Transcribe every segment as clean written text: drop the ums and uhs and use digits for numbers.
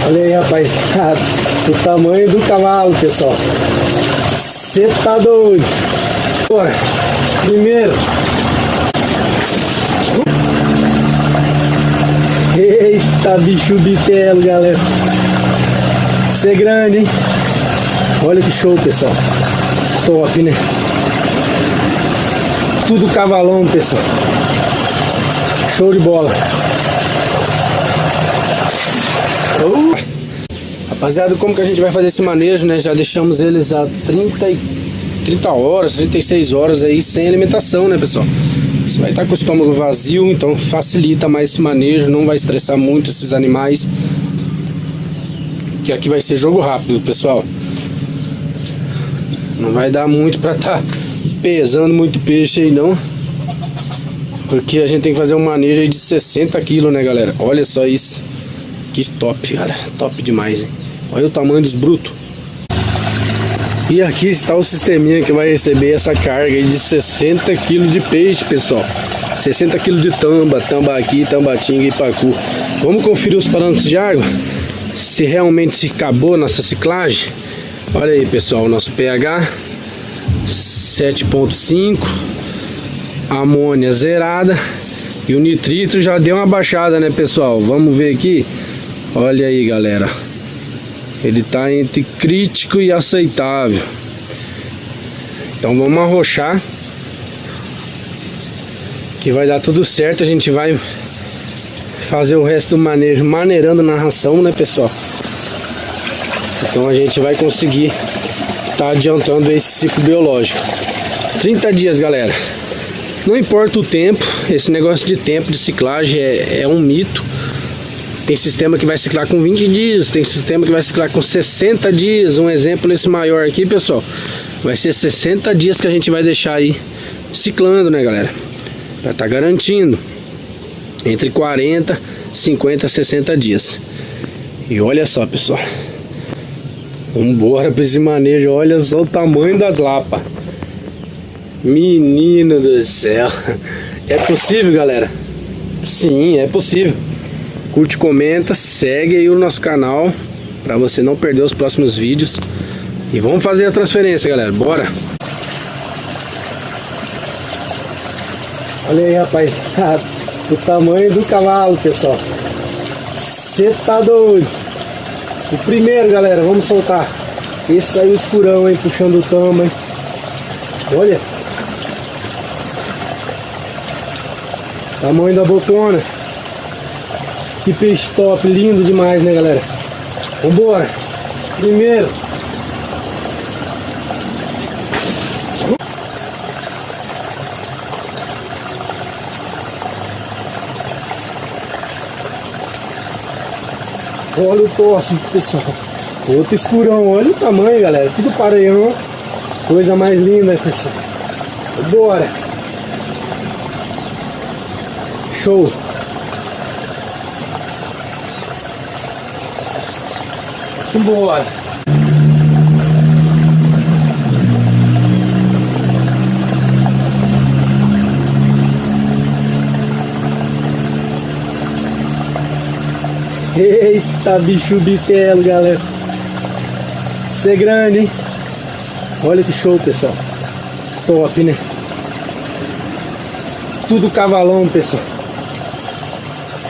Olha aí, rapaz, o tamanho do cavalo, pessoal. Você tá doido. Bora. Primeiro. Eita, bicho bitelo, galera. Isso é grande, hein? Olha que show, pessoal. Top, né? Tudo cavalão, pessoal. Show de bola. Rapaziada, como que a gente vai fazer esse manejo, né? Já deixamos eles a 30 horas, 36 horas aí sem alimentação, né, pessoal? Você vai estar com o estômago vazio, então facilita mais esse manejo, não vai estressar muito esses animais. Que aqui vai ser jogo rápido, pessoal. Não vai dar muito pra estar pesando muito peixe aí, não. Porque a gente tem que fazer um manejo aí de 60 kg, né, galera? Olha só isso. Que top, galera. Top demais, hein? Olha o tamanho dos brutos. E aqui está o sisteminha que vai receber essa carga aí de 60 kg de peixe, pessoal. 60 kg de tamba, tambaqui, tambatinga e pacu. Vamos conferir os parâmetros de água? Se realmente acabou nossa ciclagem. Olha aí, pessoal, o nosso pH 7,5, amônia zerada e o nitrito já deu uma baixada, né, pessoal? Vamos ver aqui. Olha aí, galera, ele tá entre crítico e aceitável. Então vamos arrochar, que vai dar tudo certo. A gente vai fazer o resto do manejo maneirando na ração, né, pessoal? Então a gente vai conseguir tá adiantando esse ciclo biológico. 30 dias, galera. Não importa o tempo, esse negócio de tempo de ciclagem é um mito. Tem sistema que vai ciclar com 20 dias, tem sistema que vai ciclar com 60 dias. Um exemplo esse maior aqui, pessoal, vai ser 60 dias que a gente vai deixar aí ciclando, né, galera? Vai estar garantindo entre 40, 50, 60 dias. E olha só, pessoal, vambora para esse manejo. Olha só o tamanho das lapas. Menino do céu. É possível, galera? Sim, é possível. Curte, comenta, segue aí o nosso canal para você não perder os próximos vídeos. E vamos fazer a transferência, galera. Bora! Olha aí, rapaz, o tamanho do cavalo, pessoal. Você tá doido. O primeiro, galera, vamos soltar. Esse saiu escurão, hein, puxando o tama, hein. Olha. Tamanho da bocona. Que peixe top, lindo demais, né, galera? Vambora. Primeiro. Olha o próximo, pessoal. Outro escurão. Olha o tamanho, galera. Tudo pareião. Coisa mais linda, pessoal. Bora. Show. Simbora. Eita, bicho bitelo, galera. Isso é grande, hein? Olha que show, pessoal. Top, né? Tudo cavalão, pessoal.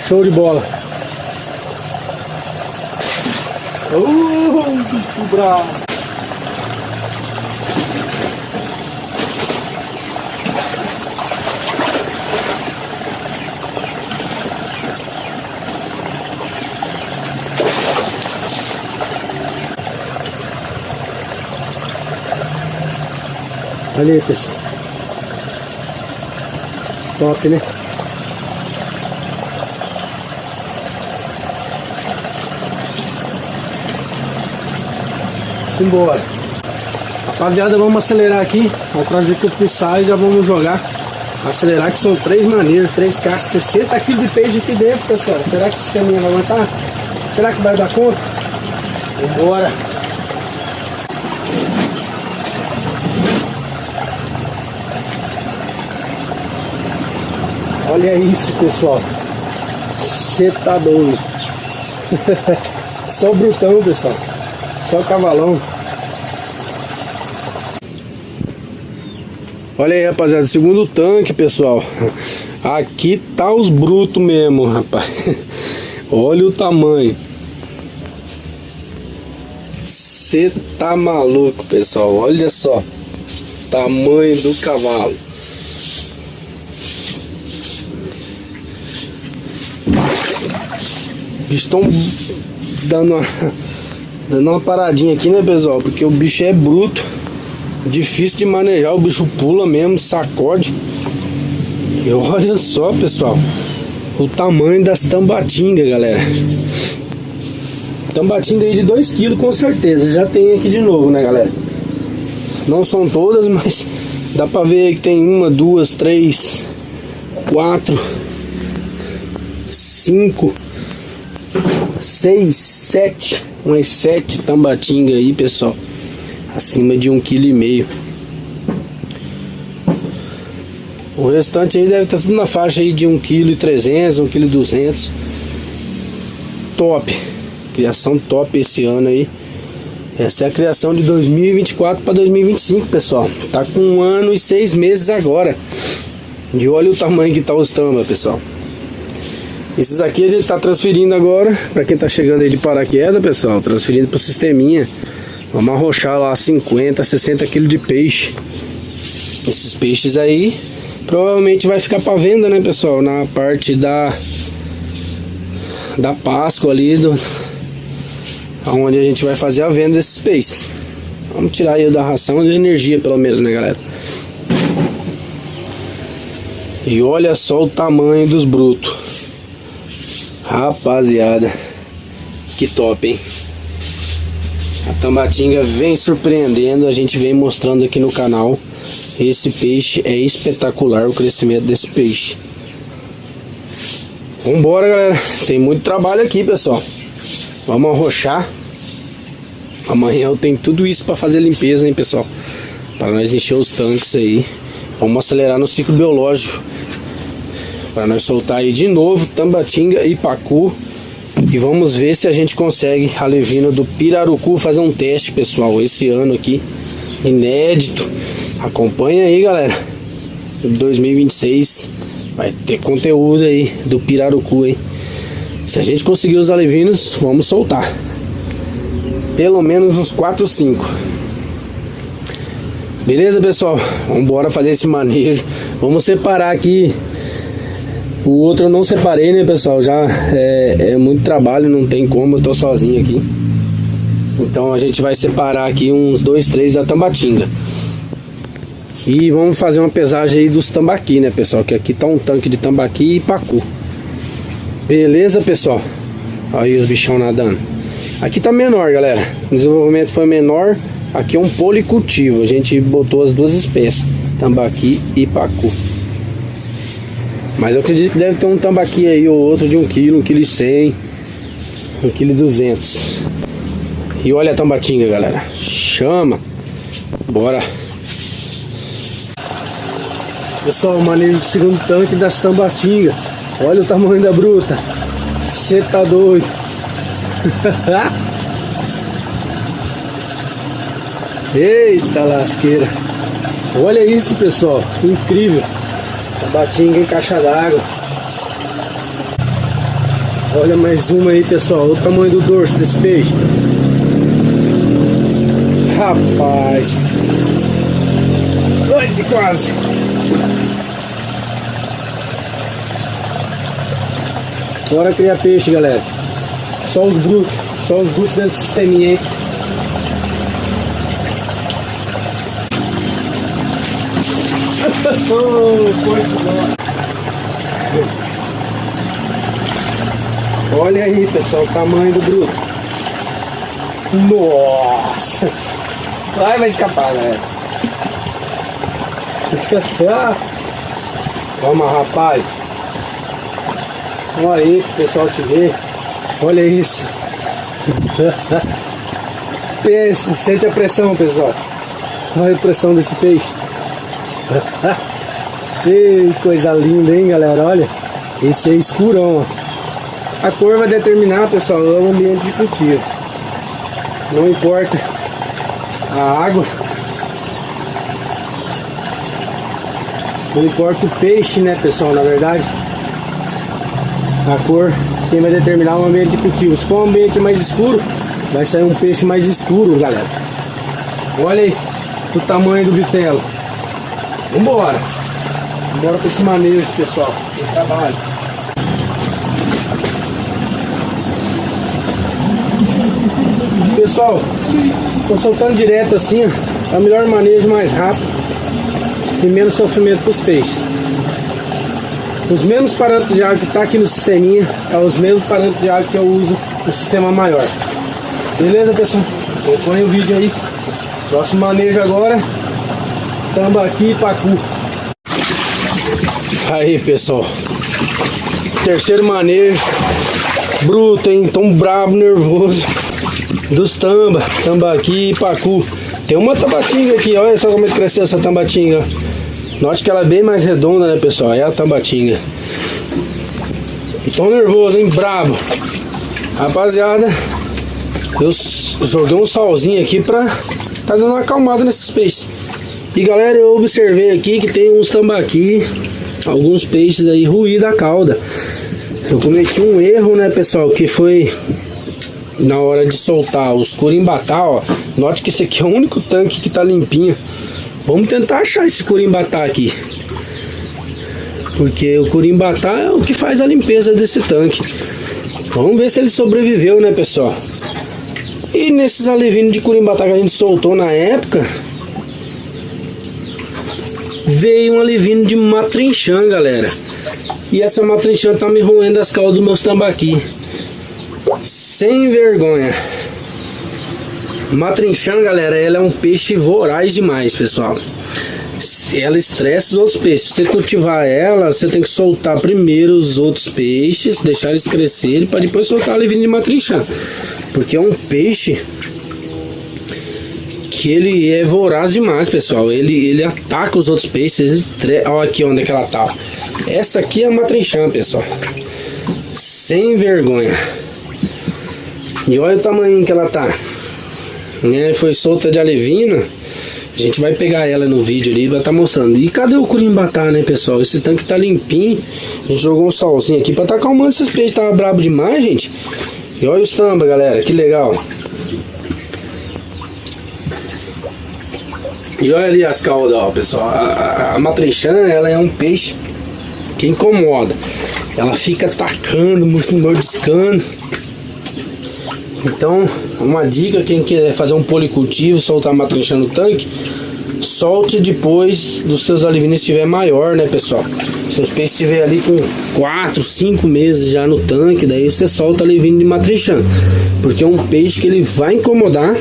Show de bola. Bicho bravo. Olha aí, pessoal. Top, né? Simbora. Rapaziada, vamos acelerar aqui. Vamos trazer aqui o pulsar e já vamos jogar. Acelerar, que são 3 maneiras, 3 caixas, 60 kg de peixe aqui dentro, pessoal. Será que esse caminho vai aguentar? Será que vai dar conta? Vambora. Olha isso, pessoal. Você tá doido. Só brutão, pessoal. Só cavalão. Olha aí, rapaziada, segundo tanque, pessoal. Aqui tá os brutos mesmo, rapaz. Olha o tamanho. Você tá maluco, pessoal. Olha só. Tamanho do cavalo. Estão dando uma paradinha aqui, né, pessoal? Porque o bicho é bruto. Difícil de manejar. O bicho pula mesmo, sacode. E olha só, pessoal, o tamanho das tambatingas, galera. Tambatinga aí de 2 kg com certeza. Já tem aqui de novo, né, galera? Não são todas, mas dá pra ver aí que tem 1, 2, 3, 4, 5, 6, 7. Umas 7 tambatinga aí, pessoal. Acima de 1,5 kg. O restante aí deve estar tudo na faixa aí de 1,3 kg, 1,2 kg. Top. Criação top esse ano aí. Essa é a criação de 2024 para 2025, pessoal. Tá com 1 ano e 6 meses agora. E olha o tamanho que tá os tamba, pessoal. Esses aqui a gente tá transferindo agora. Para quem tá chegando aí de paraquedas, pessoal, transferindo pro sisteminha. Vamos arrochar lá 50, 60 kg de peixe. Esses peixes aí provavelmente vai ficar para venda, né, pessoal? Na parte da Páscoa ali, onde a gente vai fazer a venda desses peixes. Vamos tirar aí da ração de energia, pelo menos, né, galera? E olha só o tamanho dos brutos. Rapaziada, que top, hein? A tambatinga vem surpreendendo, a gente vem mostrando aqui no canal. Esse peixe é espetacular, o crescimento desse peixe. Vambora, galera. Tem muito trabalho aqui, pessoal. Vamos arrochar. Amanhã eu tenho tudo isso para fazer limpeza, hein, pessoal. Para nós encher os tanques aí. Vamos acelerar no ciclo biológico. Para nós soltar aí de novo tambatinga e pacu. E vamos ver se a gente consegue a levina do pirarucu fazer um teste, pessoal, esse ano aqui. Inédito. Acompanha aí, galera. 2026 vai ter conteúdo aí do pirarucu, hein? Se a gente conseguir os alevinos, vamos soltar. Pelo menos uns 4 ou 5. Beleza, pessoal? Vamos embora fazer esse manejo. Vamos separar aqui. O outro eu não separei, né, pessoal? Já é muito trabalho, não tem como, eu tô sozinho aqui. Então a gente vai separar aqui uns 2, 3 da tambatinga. E vamos fazer uma pesagem aí dos tambaqui, né, pessoal? Que aqui tá um tanque de tambaqui e pacu. Beleza, pessoal? Aí os bichão nadando. Aqui tá menor, galera. O desenvolvimento foi menor. Aqui é um policultivo. A gente botou as 2 espécies, tambaqui e pacu. Mas eu acredito que deve ter um tambaqui aí ou outro de 1 kg, 1,1 kg, 1,2 kg. E olha a tambatinga, galera. Chama. Bora. Pessoal, o manejo do segundo tanque das tambatingas. Olha o tamanho da bruta. Você tá doido. Eita lasqueira. Olha isso, pessoal. Incrível. Tambatinga em caixa d'água. Olha mais uma aí, pessoal. Olha o tamanho do dorso desse peixe. Rapaz. Ai, quase. Bora criar peixe, galera. Só os brutos dentro do sisteminha, hein? Olha aí, pessoal, o tamanho do bruto. Nossa! Vai escapar, galera. Vamos, rapaz. Olha aí pro pessoal te ver. Olha isso. Pensa, sente a pressão, pessoal. Olha a pressão desse peixe. Ei, coisa linda, hein, galera? Olha. Esse é escurão, ó. A cor vai determinar, pessoal, o ambiente de cultivo. Não importa a água, não importa o peixe, né, pessoal, na verdade. A cor, quem vai determinar o ambiente de cultivo. Se for um ambiente mais escuro, vai sair um peixe mais escuro, galera. Olha aí o tamanho do bitelo. Vambora. Vambora para esse manejo, pessoal. Tem trabalho. Pessoal, tô soltando direto assim, ó. É o melhor manejo, mais rápido e menos sofrimento para os peixes. Os mesmos parâmetros de água que tá aqui no sisteminha é os mesmos parâmetros de água que eu uso no sistema maior. Beleza, pessoal? Acompanha o vídeo aí. Próximo manejo agora, tambaqui e pacu. Aí, pessoal, terceiro manejo bruto, hein? Tão brabo, nervoso, dos tambaqui e pacu. Tem uma tambatinga aqui, olha só como é que cresceu essa tambatinga. Note que ela é bem mais redonda, né, pessoal? É a tambatinga. Tão nervoso, hein? Brabo. Rapaziada, eu joguei um salzinho aqui pra tá dando uma acalmada nesses peixes. E galera, eu observei aqui que tem uns tambaqui, alguns peixes aí ruídos da cauda. Eu cometi um erro, né, pessoal, que foi na hora de soltar os curimbatá, ó. Note que esse aqui é o único tanque que tá limpinho. Vamos tentar achar esse curimbatá aqui, porque o curimbatá é o que faz a limpeza desse tanque. Vamos ver se ele sobreviveu, né, pessoal? E nesses alevinos de curimbatá que a gente soltou na época, veio um alevino de matrinchã, galera. E essa matrinchã tá me roendo as caudas dos meus tambaqui. Sem vergonha. Matrinchã, galera, ela é um peixe voraz demais, pessoal. Ela estressa os outros peixes. Se você cultivar ela, você tem que soltar primeiro os outros peixes, deixar eles crescerem para depois soltar o alevino de matrinchã. Porque é um peixe que ele é voraz demais, pessoal. Ele ataca os outros peixes. Olha aqui onde é que ela tá. Essa aqui é a matrinchã, pessoal. Sem vergonha. E olha o tamanho que ela tá. Foi solta de alevina. A gente vai pegar ela no vídeo ali, vai estar mostrando. E cadê o curimbatá, né, pessoal? Esse tanque tá limpinho. A gente jogou um salzinho aqui pra tá acalmando esses peixes. Tava brabo demais, gente. E olha os tamba, galera, que legal. E olha ali as caudas, ó, pessoal. A matrinchã, ela é um peixe que incomoda. Ela fica atacando, mordiscando. Então, uma dica, quem quer fazer um policultivo, soltar a matrinchã no tanque, solte depois dos seus alevinos se estiver maior, né, pessoal? Se os peixes estiver ali com 4, 5 meses já no tanque, daí você solta alevino de matrinchã, porque é um peixe que ele vai incomodar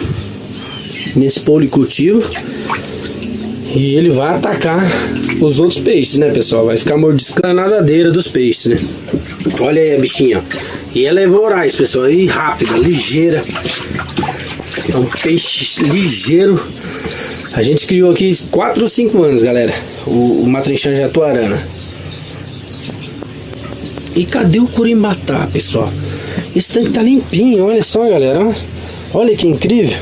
nesse policultivo e ele vai atacar os outros peixes, né, pessoal? Vai ficar mordiscando a nadadeira dos peixes, né? Olha aí a bichinha, ó. E ela é voraz, pessoal, e rápida, ligeira. É um peixe ligeiro. A gente criou aqui 4 ou 5 anos, galera, o matrinchã jatuarana. E cadê o curimbatá, pessoal? Esse tanque tá limpinho, olha só, galera. Olha que incrível.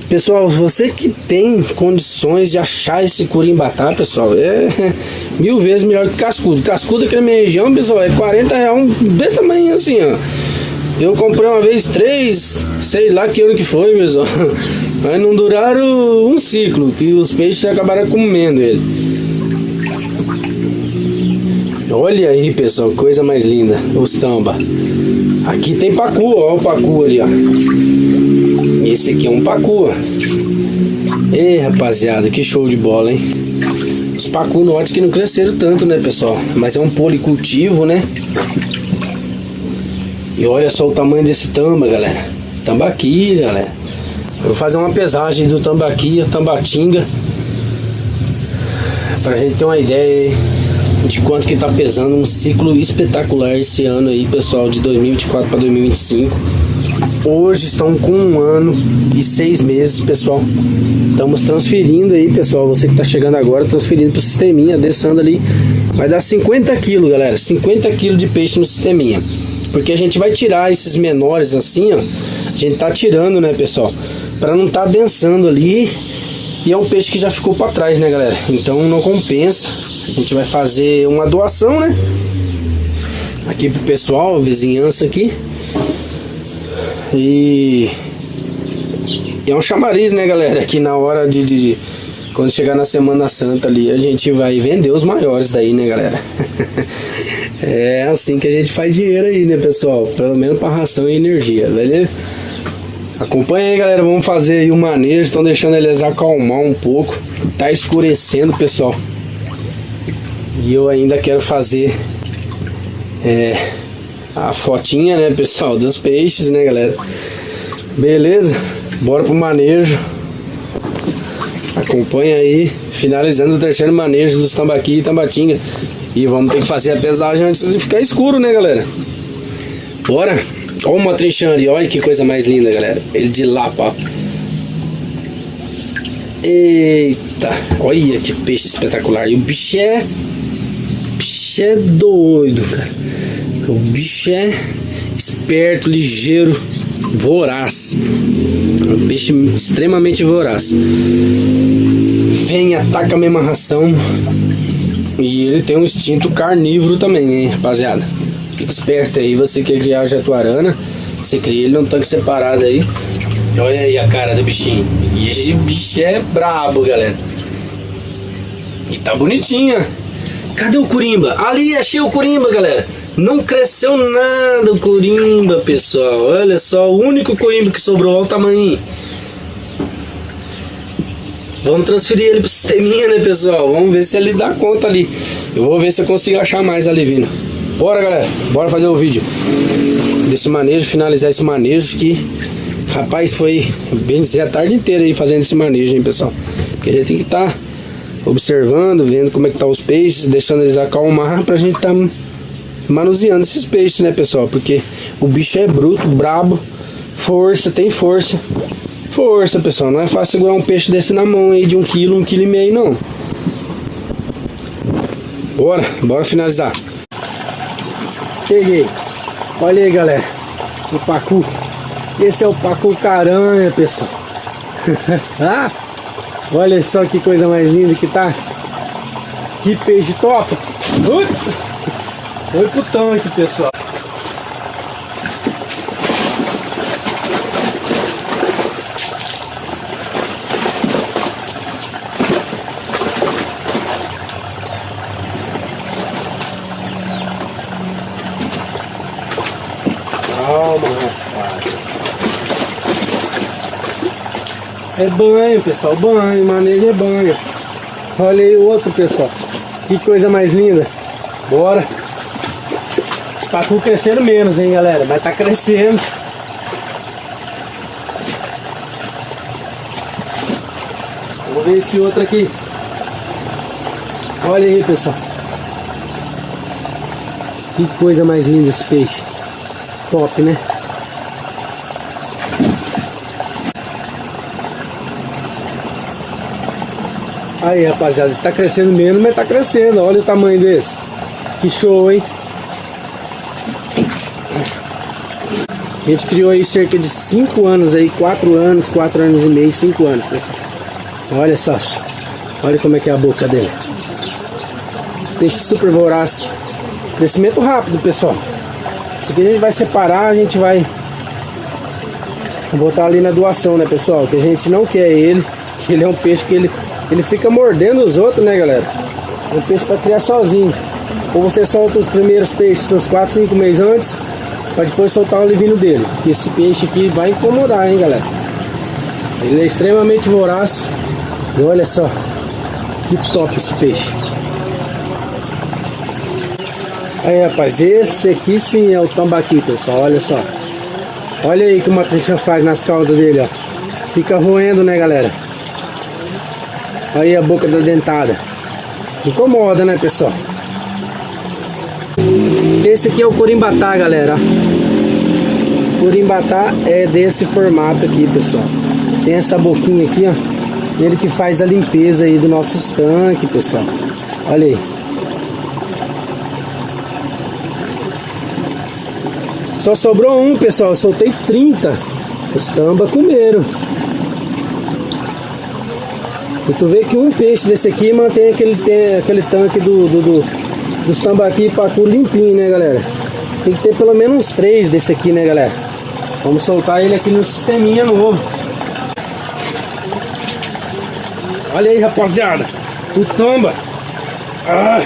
Pessoal, você que tem condições de achar esse curimbatá, pessoal, é 1000 vezes melhor que cascudo. Cascudo aqui na minha região, pessoal, é R$40 desse tamanho assim, ó. Eu comprei uma vez 3, sei lá que ano que foi, pessoal. Mas não duraram um ciclo, que os peixes acabaram comendo ele. Olha aí, pessoal, coisa mais linda, os tamba. Aqui tem pacu, ó, o pacu ali, ó. Esse aqui é um pacu, ó. Ei, rapaziada, que show de bola, hein? Os pacu norte que não cresceram tanto, né, pessoal? Mas é um policultivo, né? E olha só o tamanho desse tamba, galera. Tambaqui, galera. Eu vou fazer uma pesagem do tambaqui, a tambatinga, pra gente ter uma ideia de quanto que tá pesando. Um ciclo espetacular esse ano aí, pessoal, de 2024 para 2025. Hoje estão com 1 ano e 6 meses, pessoal. Estamos transferindo aí, pessoal. Você que está chegando agora, transferindo para o sisteminha, adensando ali. Vai dar 50 quilos, galera. 50 quilos de peixe no sisteminha. Porque a gente vai tirar esses menores assim, ó. A gente tá tirando, né, pessoal? Pra não tá densando ali. E é um peixe que já ficou pra trás, né, galera? Então não compensa. A gente vai fazer uma doação, né? Aqui pro pessoal, vizinhança aqui. E é um chamariz, né, galera? Que na hora quando chegar na Semana Santa ali, a gente vai vender os maiores daí, né, galera? É assim que a gente faz dinheiro aí, né, pessoal? Pelo menos para ração e energia, beleza? Acompanha aí, galera. Vamos fazer aí o manejo. Estão deixando eles acalmar um pouco. Tá escurecendo, pessoal. E eu ainda quero fazer a fotinha, né, pessoal, dos peixes, né, galera? Beleza? Bora pro manejo. Acompanha aí, finalizando o terceiro manejo dos tambaqui e tambatinga. E vamos ter que fazer a pesagem antes de ficar escuro, né, galera? Bora! Olha o matrinchando, olha que coisa mais linda, galera. Ele de lapa, ó. Eita, olha que peixe espetacular. E o bicho é doido, cara. O bicho é esperto, ligeiro, voraz. Um peixe extremamente voraz. Vem, ataca a mesma ração. E ele tem um instinto carnívoro também, hein, rapaziada. Fica esperto aí, você quer criar jatuarana, você cria ele num tanque separado aí. Olha aí a cara do bichinho. E esse bicho é brabo, galera. E tá bonitinha. Cadê o corimba? Ali, achei o corimba, galera. Não cresceu nada o corimba, pessoal. Olha só, o único corimba que sobrou. Olha o tamanho. Vamos transferir ele pro sisteminha, né, pessoal? Vamos ver se ele dá conta ali. Eu vou ver se eu consigo achar mais ali vindo. Bora, galera. Bora fazer o vídeo desse manejo, finalizar esse manejo que, rapaz, foi bem dizer a tarde inteira aí fazendo esse manejo, hein, pessoal? Porque a gente tem que estar observando, vendo como é que tá os peixes, deixando eles acalmar pra gente tá manuseando esses peixes, né, pessoal? Porque o bicho é bruto, brabo, força, tem força. Força, pessoal, não é fácil segurar um peixe desse na mão aí de 1 quilo, 1,5 kg, não. Bora finalizar. Peguei. Olha aí, galera, o pacu. Esse é o pacu caranha, pessoal. Ah, olha só que coisa mais linda que tá. Que peixe top. Foi pro tanque, pessoal. Calma, rapaz. É banho, pessoal. Banho, manejo é banho. Olha aí o outro, pessoal. Que coisa mais linda. Bora. Os pacu cresceram menos, hein, galera. Mas tá crescendo. Vamos ver esse outro aqui. Olha aí, pessoal. Que coisa mais linda esse peixe. Top, né? Aí, rapaziada, tá crescendo menos, mas tá crescendo. Olha o tamanho desse. Que show, hein? A gente criou aí cerca de 5 anos aí, 4 anos, 4 anos e meio, 5 anos, pessoal. Olha só. Olha como é que é a boca dele. Peixe super voraz. Crescimento rápido, pessoal. Esse aqui a gente vai separar, a gente vai botar ali na doação, né, pessoal? Que a gente não quer ele. Ele é um peixe que ele fica mordendo os outros, né, galera? É um peixe para criar sozinho. Ou você solta os primeiros peixes uns 4, 5 meses antes, para depois soltar o livino dele. Porque esse peixe aqui vai incomodar, hein, galera? Ele é extremamente voraz. E olha só, que top esse peixe. Aí, rapaz, esse aqui sim é o tambaqui, pessoal. Olha só. Olha aí como a trincha faz nas caudas dele, ó. Fica roendo, né, galera? Aí a boca da dentada. Incomoda, né, pessoal? Esse aqui é o corimbatá, galera. O corimbatá é desse formato aqui, pessoal. Tem essa boquinha aqui, ó. Ele que faz a limpeza aí do nosso tanque, pessoal. Olha aí. Só sobrou um, pessoal. Eu soltei 30. Os tamba comeram. E tu vê que um peixe desse aqui mantém aquele tanque dos tambaqui e pacu limpinho, né, galera? Tem que ter pelo menos uns 3 desse aqui, né, galera? Vamos soltar ele aqui no sisteminha novo. Olha aí, rapaziada. O tamba. Ah,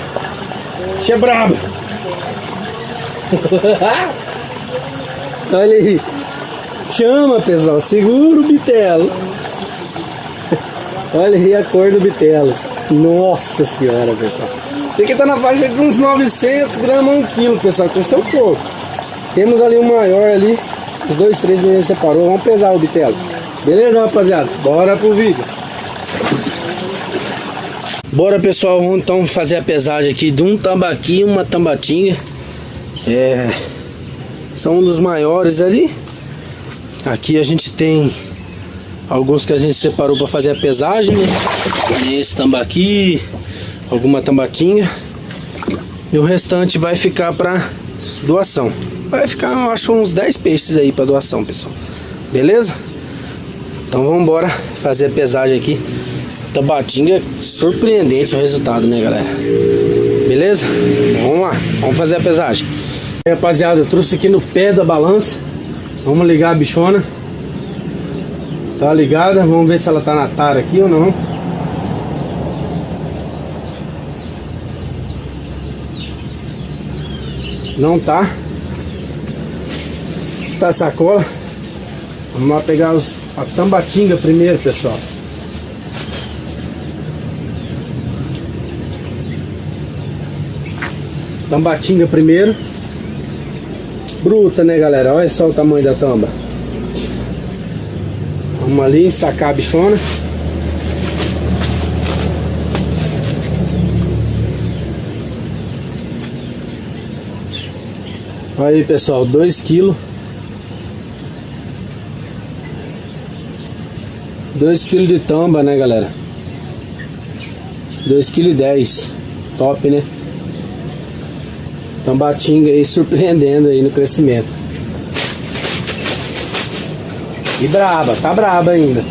bicho é brabo. Olha aí. Chama, pessoal. Segura o bitelo. Olha aí a cor do bitelo. Nossa senhora, pessoal. Esse aqui tá na faixa de uns 900 gramas, 1 quilo, pessoal. Cresceu um pouco. Temos ali um maior ali. Os 2, 3 que a gente separou. Vamos pesar o bitelo. Beleza, rapaziada? Bora pro vídeo. Bora, pessoal. Vamos então fazer a pesagem aqui de um tambaqui e uma tambatinga. São um dos maiores ali. Aqui a gente tem alguns que a gente separou para fazer a pesagem, né? Esse tambaqui, alguma tambatinga. E o restante vai ficar para doação. Vai ficar, eu acho, uns 10 peixes aí para doação, pessoal. Beleza? Então vamos embora fazer a pesagem aqui. Tambatinga, surpreendente o resultado, né, galera? Beleza? Vamos lá, vamos fazer a pesagem. Aí, rapaziada, eu trouxe aqui no pé da balança. Vamos ligar a bichona. Tá ligada? Vamos ver se ela tá na tara aqui ou não. Não tá. Tá a sacola. Vamos lá pegar a tambatinga primeiro, pessoal. Tambatinga primeiro. Bruta, né, galera? Olha só o tamanho da tamba. Vamos ali sacar a bichona. Olha aí, pessoal, 2 kg. 2 kg de tamba, né, galera? 2,10 kg. Top, né? Tambatinga aí surpreendendo aí no crescimento. E braba, tá braba ainda.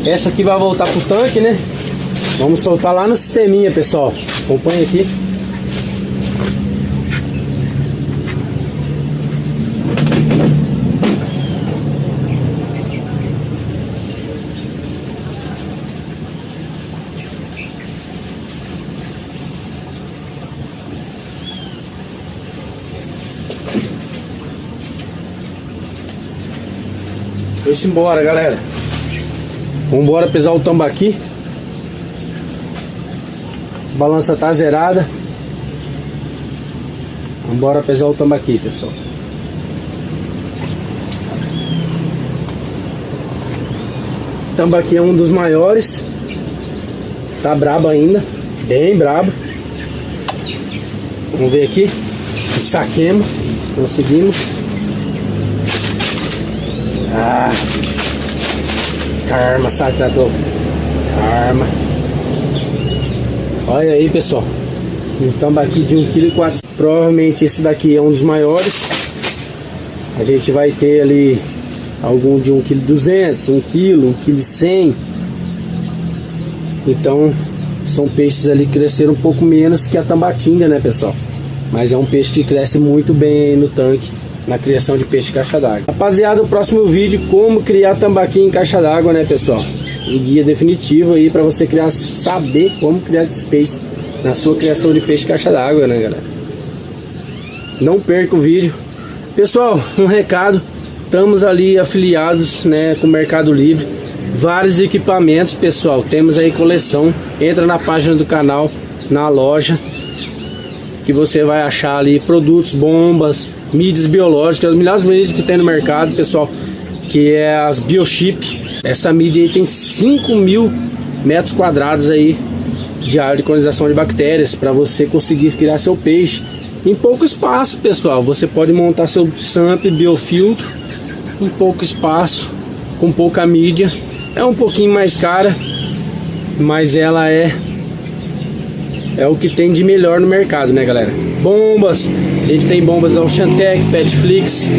Essa aqui vai voltar pro tanque, né? Vamos soltar lá no sisteminha, pessoal. Acompanha aqui. Vamos embora, galera. Vamos embora pesar o tambaqui. A balança tá zerada. Vamos embora pesar o tambaqui, pessoal. O tambaqui é um dos maiores. Tá brabo ainda. Bem brabo. Vamos ver aqui. Saquemos. Conseguimos. Ah, karma, sacrador. Karma. Olha aí, pessoal. Um tambaqui de 1,4 kg. Provavelmente esse daqui é um dos maiores. A gente vai ter ali algum de 1,2 kg, 1 kg, 1,1 kg. Então são peixes ali que cresceram um pouco menos que a tambatinga, né, pessoal? Mas é um peixe que cresce muito bem aí no tanque, na criação de peixe em caixa d'água. Rapaziada, o próximo vídeo, como criar tambaqui em caixa d'água, né, pessoal? Um guia definitivo aí para você criar, saber como criar esses peixes na sua criação de peixe em caixa d'água, né, galera? Não perca o vídeo. Pessoal, um recado. Estamos ali afiliados, né, com o Mercado Livre. Vários equipamentos, pessoal. Temos aí coleção. Entra na página do canal, na loja, que você vai achar ali produtos, bombas, mídias biológicas, as melhores mídias que tem no mercado, pessoal, que é as Biochip. Essa mídia aí tem 5.000 metros quadrados aí de área de colonização de bactérias para você conseguir criar seu peixe em pouco espaço, pessoal. Você pode montar seu SAMP biofiltro em pouco espaço, com pouca mídia. É um pouquinho mais cara, mas ela é é o que tem de melhor no mercado, né, galera? Bombas, a gente tem bombas da Oceantec, Petflix,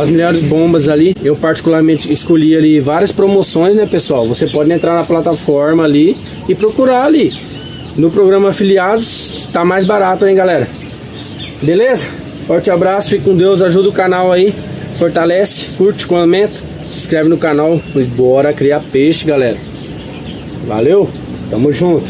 as melhores bombas ali. Eu particularmente escolhi ali várias promoções, né, pessoal? Você pode entrar na plataforma ali e procurar ali. No programa Afiliados tá mais barato, hein, galera? Beleza? Forte abraço, fique com Deus, ajuda o canal aí, fortalece, curte, comenta, se inscreve no canal e bora criar peixe, galera. Valeu, tamo junto.